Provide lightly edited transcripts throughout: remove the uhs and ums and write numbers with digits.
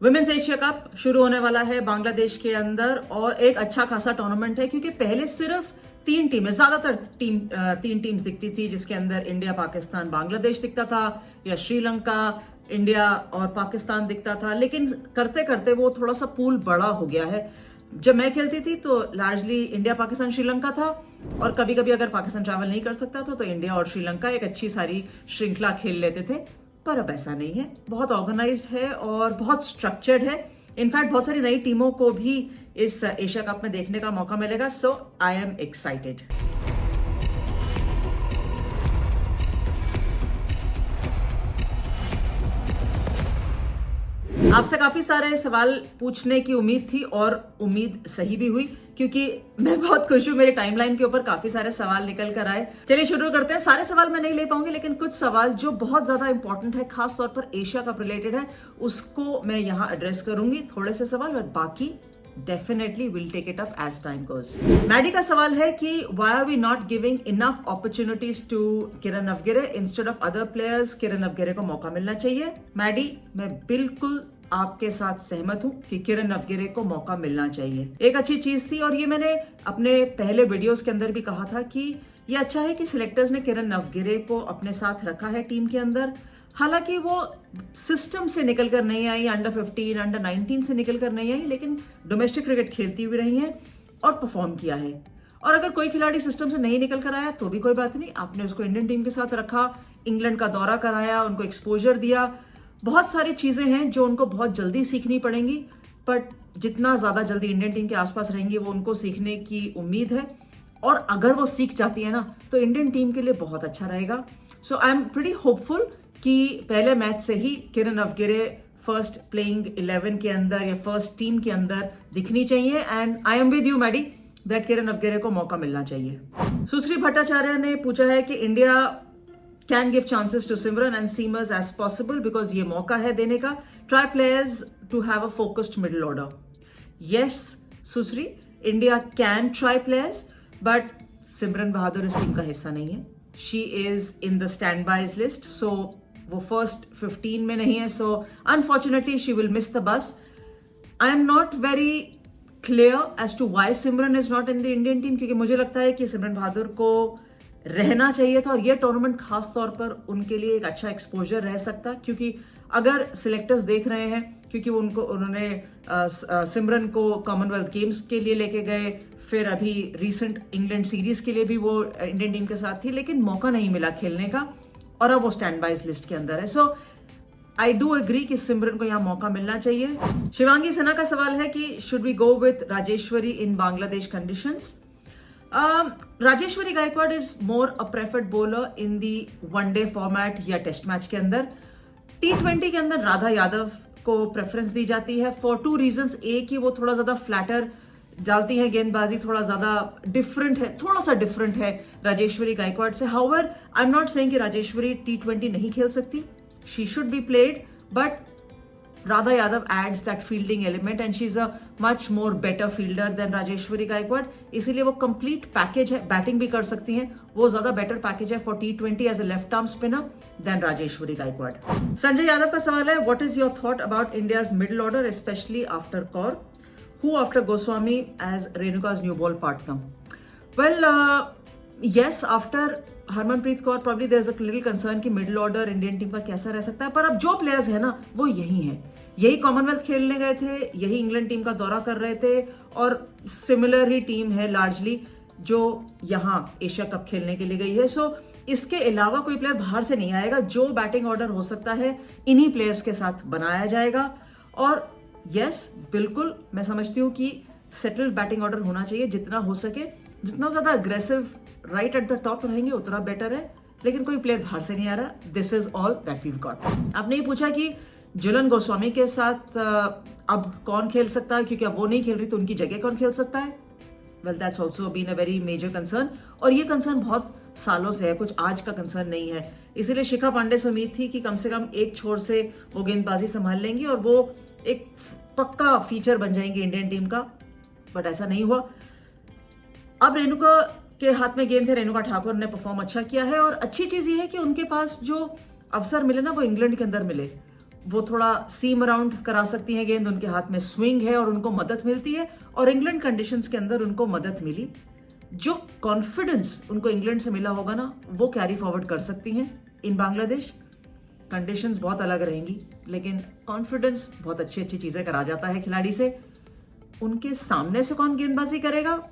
Women's Asia cup शुरू होने वाला है बांग्लादेश के अंदर और एक अच्छा खासा टूर्नामेंट है क्योंकि पहले सिर्फ तीन टीमें ज्यादातर तीन टीम्स दिखती थी जिसके अंदर इंडिया, पाकिस्तान, बांग्लादेश दिखता था या श्रीलंका, इंडिया और पाकिस्तान दिखता था। लेकिन करते करते वो थोड़ा सा पूल बड़ा हो गया है। जब मैं खेलती थी तो लार्जली इंडिया, पाकिस्तान, श्रीलंका था और कभी कभी अगर पाकिस्तान ट्रैवल नहीं कर सकता था तो इंडिया और श्रीलंका एक अच्छी सारी श्रृंखला खेल लेते थे। पर अब ऐसा नहीं है, बहुत ऑर्गेनाइज्ड है और बहुत स्ट्रक्चर्ड है। इनफैक्ट बहुत सारी नई टीमों को भी इस एशिया कप में देखने का मौका मिलेगा। सो आई एम एक्साइटेड। आपसे काफी सारे सवाल पूछने की उम्मीद थी और उम्मीद सही भी हुई क्योंकि मैं बहुत खुश हूं, मेरे टाइमलाइन के ऊपर काफी सारे सवाल निकल कर आए। चलिए शुरू करते हैं। सारे सवाल मैं नहीं ले पाऊंगी लेकिन कुछ सवाल जो बहुत ज्यादा इंपॉर्टेंट है, खास तौर पर एशिया कप रिलेटेड है, उसको मैं यहाँ एड्रेस करूंगी। थोड़े से सवाल और बाकी definitely will take it up as time goes. Maddy का सवाल है कि why are we not giving enough opportunities to Kiran Navgire instead of other players. Kiran Navgire को मौका मिलना चाहिए। मैडी, मैं बिल्कुल आपके साथ सहमत हूं कि किरण नवगिरे को मौका मिलना चाहिए। एक अच्छी चीज थी और ये मैंने अपने पहले वीडियोस के अंदर भी कहा था कि ये अच्छा है कि सिलेक्टर्स ने किरण नवगिरे को अपने साथ रखा है टीम के अंदर। हालांकि वो सिस्टम से निकल कर नहीं आई, अंडर 15, अंडर 19 से निकल कर नहीं आई, लेकिन डोमेस्टिक क्रिकेट खेलती हुई रही है और परफॉर्म किया है। और अगर कोई खिलाड़ी सिस्टम से नहीं निकल कर आया तो भी कोई बात नहीं, आपने उसको इंडियन टीम के साथ रखा, इंग्लैंड का दौरा कराया, उनको एक्सपोजर दिया। बहुत सारी चीजें हैं जो उनको बहुत जल्दी सीखनी पड़ेंगी, बट जितना ज्यादा जल्दी इंडियन टीम के आसपास रहेंगी वो उनको सीखने की उम्मीद है। और अगर वो सीख जाती है ना तो इंडियन टीम के लिए बहुत अच्छा रहेगा। सो आई एम प्रीटी होपफुल कि पहले मैच से ही किरण नवगिरे फर्स्ट प्लेइंग 11 के अंदर या फर्स्ट टीम के अंदर दिखनी चाहिए। And I am with you Maddy that Kiran Navgire को मौका मिलना चाहिए। सुश्री भट्टाचार्य ने पूछा है कि India can give chances to Simran and seamers as possible because ये मौका है देने का। Try players to have a focused middle order. Yes Sushree, India can try players but Simran Bahadur इस टीम का हिस्सा नहीं है। She is in the standbys list, so वो फर्स्ट 15 में नहीं है। So unfortunately she will miss the bus. I am not very clear as to why Simran is not in the Indian team क्योंकि मुझे लगता है कि सिमरन बहादुर को रहना चाहिए था और ये टूर्नामेंट खास तौर पर उनके लिए एक अच्छा एक्सपोजर रह सकता। क्योंकि अगर सिलेक्टर्स देख रहे हैं, क्योंकि उन्होंने सिमरन को कॉमनवेल्थ गेम्स के लिए लेके गए, फिर अभी रीसेंट इंग्लैंड सीरीज के लिए भी वो इंडियन टीम के साथ थी लेकिन मौका नहीं मिला खेलने का और अब वो स्टैंड बाइज लिस्ट के अंदर है। सो आई डू एग्री कि सिमरन को यहाँ मौका मिलना चाहिए। शिवांगी सिन्हा का सवाल है कि should we go with Rajeshwari in Bangladesh conditions. Rajeshwari Gaikwad is more a preferred bowler in the one day format या टेस्ट मैच के अंदर। T20 के अंदर राधा यादव को प्रेफरेंस दी जाती है फॉर टू रीजंस। एक ही वो थोड़ा ज्यादा फ्लैटर डालती है, गेंदबाजी थोड़ा ज्यादा डिफरेंट है, थोड़ा सा डिफरेंट है राजेश्वरी गायकवाड से। However I am not saying कि राजेश्वरी T20 नहीं खेल सकती, she should be played, but Radha Yadav adds that fielding element and she's a much more better fielder than Rajeshwari Gaikwad. इसीलिए वो complete package है, बैटिंग भी कर सकती हैं, वो ज्यादा better package है for T20 as a left arm spinner than Rajeshwari Gaikwad. Sanjay Yadav का सवाल है, what is your thought about India's middle order especially after Kaur, who after Goswami as Renuka's new ball partner? Well, yes, after Harmanpreet Kaur probably there's a little concern कि middle order Indian team का कैसा रह सकता है, पर अब जो players है ना वो यही हैं, यही कॉमनवेल्थ खेलने गए थे, यही इंग्लैंड टीम का दौरा कर रहे थे और सिमिलर ही टीम है लार्जली जो यहाँ एशिया कप खेलने के लिए गई है। सो इसके अलावा कोई प्लेयर बाहर से नहीं आएगा। जो बैटिंग ऑर्डर हो सकता है इन्हीं प्लेयर्स के साथ बनाया जाएगा। और यस, बिल्कुल मैं समझती हूँ कि सेटल्ड बैटिंग ऑर्डर होना चाहिए जितना हो सके। जितना ज्यादा aggressive right at the top रहेंगे उतना बेटर है, लेकिन कोई प्लेयर बाहर से नहीं आ रहा। This is all that we've got. आपने ये पूछा कि जुलन गोस्वामी के साथ अब कौन खेल सकता है, क्योंकि अब वो नहीं खेल रही तो उनकी जगह कौन खेल सकता है। Well that's also been a very major concern और ये कंसर्न बहुत सालों से है, कुछ आज का कंसर्न नहीं है। इसीलिए शिखा पांडे से उम्मीद थी कि कम से कम एक छोर से वो गेंदबाजी संभाल लेंगी और वो एक पक्का फीचर बन जाएंगे इंडियन टीम का, बट ऐसा नहीं हुआ। अब रेणुका के हाथ में गेंद है, रेणुका ठाकुर ने परफॉर्म अच्छा किया है और अच्छी चीज ये है कि उनके पास जो अवसर मिले ना वो इंग्लैंड के अंदर मिले। वो थोड़ा सीम अराउंड करा सकती हैं गेंद, उनके हाथ में स्विंग है और उनको मदद मिलती है, और इंग्लैंड कंडीशंस के अंदर उनको मदद मिली। जो कॉन्फिडेंस उनको इंग्लैंड से मिला होगा ना, वो कैरी फॉरवर्ड कर सकती हैं इन बांग्लादेश। कंडीशंस बहुत अलग रहेंगी, लेकिन कॉन्फिडेंस बहुत अच्छी अच्छी चीजें करा जाता है खिलाड़ी से। उनके सामने से कौन गेंदबाजी करेगा,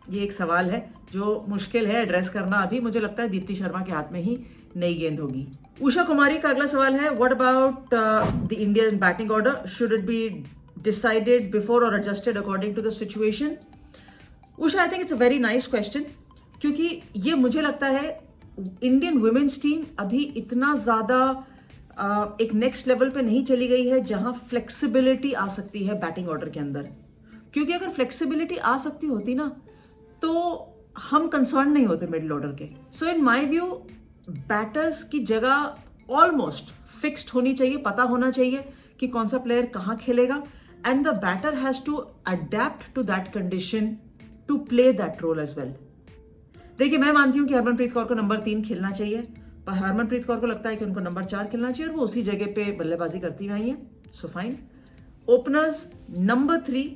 ये एक सवाल है जो मुश्किल है एड्रेस करना अभी। मुझे लगता है दीप्ति शर्मा के हाथ में ही नई गेंद होगी। उषा कुमारी का अगला सवाल है, what about the Indian batting order, should it be decided before और adjusted according to the situation? Usha, I think it's a very nice question, क्योंकि ये मुझे लगता है इंडियन वुमेन्स टीम अभी इतना ज्यादा एक नेक्स्ट लेवल पे नहीं चली गई है जहां फ्लेक्सिबिलिटी आ सकती है बैटिंग ऑर्डर के अंदर। क्योंकि अगर फ्लेक्सिबिलिटी आ सकती होती ना, तो हम कंसर्न नहीं होते मिडिल ऑर्डर के। सो इन माय व्यू बैटर्स की जगह ऑलमोस्ट फिक्स्ड होनी चाहिए, पता होना चाहिए कि कौन सा प्लेयर कहाँ खेलेगा, and the batter has to adapt to that condition to play that role as well. देखिए, मैं मानती हूँ कि हरमनप्रीत कौर को नंबर 3 खेलना चाहिए, पर हरमनप्रीत कौर को लगता है कि उनको नंबर 4 खेलना चाहिए, और वो उसी जगह पे बल्लेबाजी करती हुई आई है। So fine. ओपनर्स नंबर 3,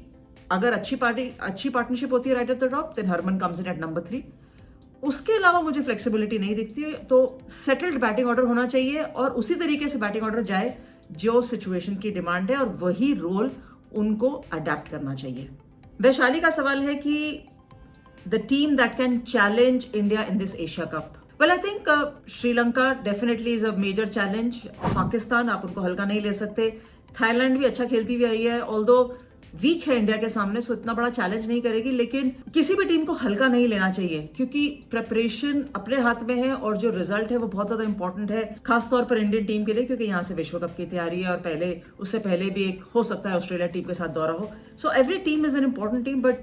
अगर अच्छी पार्टनरशिप होती है right at the top, then Harman comes in at number 3। उसके अलावा मुझे फ्लेक्सिबिलिटी नहीं दिखती है, तो सेटल्ड बैटिंग ऑर्डर होना चाहिए और उसी तरीके से बैटिंग ऑर्डर जाए जो सिचुएशन की डिमांड है, और वही रोल उनको अडेप्ट करना चाहिए। वैशाली का सवाल है कि the team that can challenge India in this Asia cup. Well, I think Sri Lanka definitely is a major challenge. Pakistan, आप उनको हल्का नहीं ले सकते। थाईलैंड भी अच्छा खेलती हुई आई है, ऑल्दो वीक है इंडिया के सामने, सो इतना बड़ा चैलेंज नहीं करेगी, लेकिन किसी भी टीम को हल्का नहीं लेना चाहिए, क्योंकि प्रेपरेशन अपने हाथ में है और जो रिजल्ट है वो बहुत ज्यादा इंपॉर्टेंट है, खासतौर पर इंडियन टीम के लिए, क्योंकि यहाँ से विश्व कप की तैयारी है और उससे पहले भी एक हो सकता है ऑस्ट्रेलिया टीम के साथ दौरा हो। So every team is an important team, but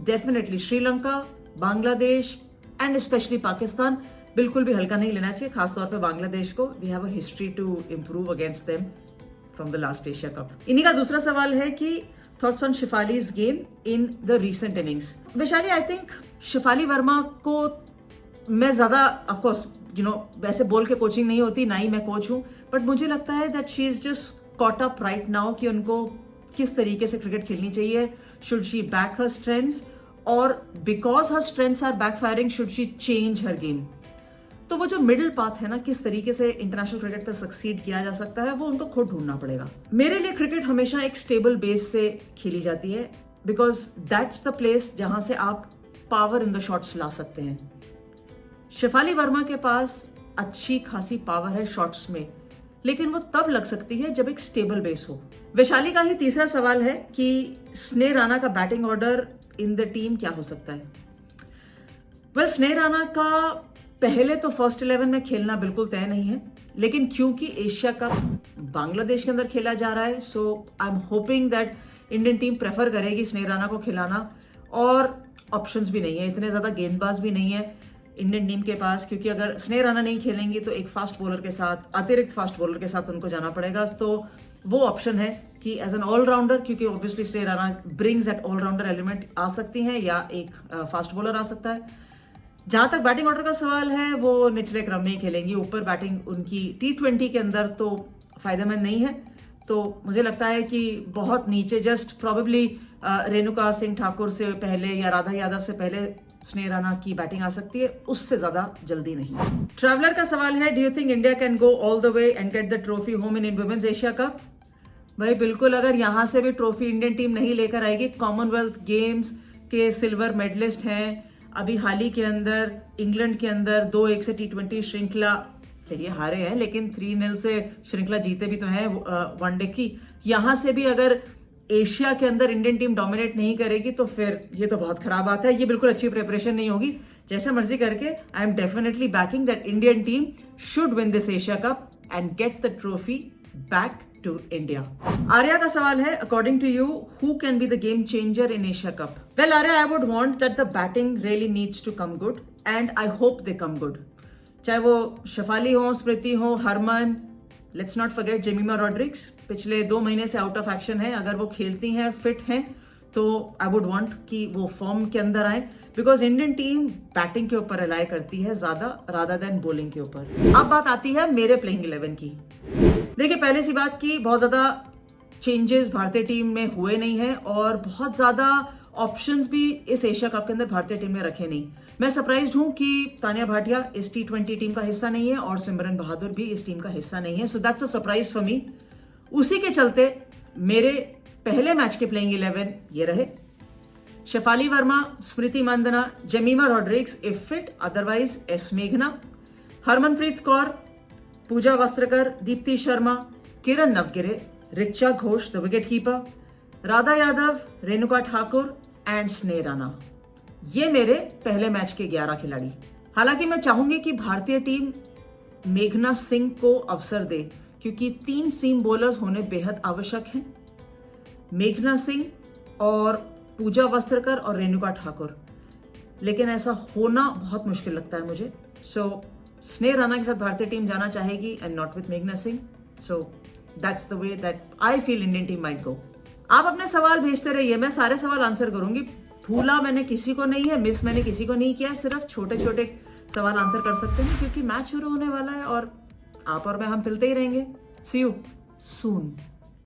definitely Sri Lanka, Bangladesh and specially Pakistan बिल्कुल भी हल्का नहीं लेना चाहिए, खासतौर पर बांग्लादेश को। We have a history to improve against them from the last Asia Cup. इन्हीं का दूसरा सवाल है कि thoughts on Shafali's game in the recent innings. Vaishali, I think Shafali Verma को मैं ज्यादा, ऑफ कोर्स वैसे बोल के कोचिंग नहीं होती, ना ही मैं कोच हूं, बट मुझे लगता है that she is just caught up right now कि उनको किस तरीके से क्रिकेट खेलनी चाहिए। Should she back her strengths, और because her strengths are backfiring, should she change her game. तो वो जो मिडिल पाथ है ना, किस तरीके से इंटरनेशनल क्रिकेट पर सक्सीड किया जा सकता है, वो उनको खुद ढूंढना पड़ेगा। मेरे लिए क्रिकेट हमेशा एक स्टेबल बेस से खेली जाती है, बिकॉज दैट्स द प्लेस जहां से आप पावर इन द शॉट्स ला सकते हैं। शिफाली वर्मा के पास अच्छी खासी पावर है शॉट्स में, लेकिन वो तब लग सकती है जब एक स्टेबल बेस हो। वैशाली का ही तीसरा सवाल है कि स्नेह राणा का batting order in the team क्या हो सकता है। वेल, स्नेह राणा का पहले तो फर्स्ट 11 में खेलना बिल्कुल तय नहीं है, लेकिन क्योंकि एशिया कप बांग्लादेश के अंदर खेला जा रहा है, so I am hoping that Indian team prefer करेगी स्नेह राणा को खिलाना। और ऑप्शंस भी नहीं है, इतने ज्यादा गेंदबाज भी नहीं है इंडियन टीम के पास, क्योंकि अगर स्नेह राणा नहीं खेलेंगी तो एक फास्ट बॉलर के साथ, अतिरिक्त फास्ट बॉलर के साथ उनको जाना पड़ेगा। तो वो ऑप्शन है कि एज एन ऑलराउंडर, क्योंकि obviously Sneh Rana brings that allrounder element, आ सकती हैं, या एक फास्ट बॉलर आ सकता है। जहां तक बैटिंग ऑर्डर का सवाल है, वो निचले क्रम में ही खेलेंगी। ऊपर बैटिंग उनकी T20 के अंदर तो फायदेमंद नहीं है, तो मुझे लगता है कि बहुत नीचे, जस्ट प्रोबेबली रेणुका सिंह ठाकुर से पहले या राधा यादव से पहले स्नेह राणा की बैटिंग आ सकती है, उससे ज्यादा जल्दी नहीं। ट्रैवलर का सवाल है, do you think India can go all the way and get the trophy home in women's Asia cup? भाई बिल्कुल, अगर यहां से भी ट्रॉफी इंडियन टीम नहीं लेकर आएगी, कॉमनवेल्थ गेम्स के सिल्वर मेडलिस्ट हैं, अभी हाल ही के अंदर इंग्लैंड के अंदर 2-1 से T20 श्रृंखला, चलिए हारे हैं, लेकिन 3-0 से श्रृंखला जीते भी तो हैं वनडे की। यहां से भी अगर एशिया के अंदर इंडियन टीम डोमिनेट नहीं करेगी तो फिर ये तो बहुत खराब बात है, ये बिल्कुल अच्छी प्रिपरेशन नहीं होगी। जैसे मर्जी करके I am definitely backing that Indian team should win this Asia cup and get the trophy back to India. Arya का सवाल है, according to you who can be the game changer in Asia cup? Well Arya, I would want that the batting really needs to come good and I hope they come good. चाहे वो शेफाली हो, स्मृति हो, Harman, let's not forget Jemimah Rodrigues, पिछले 2 महीने से out of action है। अगर वो खेलती हैं, फिट हैं, तो आई वुड वांट कि वो फॉर्म के अंदर आए, बिकॉज इंडियन टीम बैटिंग के ऊपर रिलाई करती है ज्यादा रादर देन बॉलिंग के ऊपर। अब बात आती है मेरे प्लेइंग 11 की। देखिए, पहले सी बात की बहुत ज्यादा चेंजेस भारतीय टीम में हुए नहीं है और बहुत ज्यादा ऑप्शंस भी इस एशिया कप के अंदर भारतीय टीम में रखे नहीं। मैं सरप्राइज्ड हूं कि तानिया भाटिया इस T20 टीम का हिस्सा नहीं है और सिमरन बहादुर भी इस टीम का हिस्सा नहीं है। So that's a surprise for me. उसी के चलते मेरे पहले मैच के प्लेइंग 11 ये रहे: Shafali Verma, Smriti Mandhana, Jemimah Rodrigues if fit, otherwise S मेघना, Harmanpreet Kaur, Pooja Vastrakar, Deepti Sharma, Kiran Navgire, Richa Ghosh the wicket keeper, Radha Yadav, Renuka Thakur and Sneh Rana. ये मेरे पहले मैच के 11 खिलाड़ी। हालांकि मैं चाहूंगी कि भारतीय टीम मेघना सिंह को अवसर दे, क्योंकि 3 सीम बॉलर्स होने बेहद आवश्यक हैं, मेघना सिंह और पूजा वस्त्रकर और रेणुका ठाकुर। लेकिन ऐसा होना बहुत मुश्किल लगता है मुझे। सो स्नेह राणा के साथ भारतीय टीम जाना चाहेगी एंड नॉट विथ मेघना Singh. So that's the way that I feel Indian team might go. आप अपने सवाल भेजते रहिए, मैं सारे सवाल आंसर करूंगी। भूला मैंने किसी को नहीं है, मिस मैंने किसी को नहीं किया, सिर्फ छोटे छोटे सवाल आंसर कर सकते हैं क्योंकि मैच शुरू होने वाला है और आप और मैं हम मिलते ही रहेंगे। सी यू सून।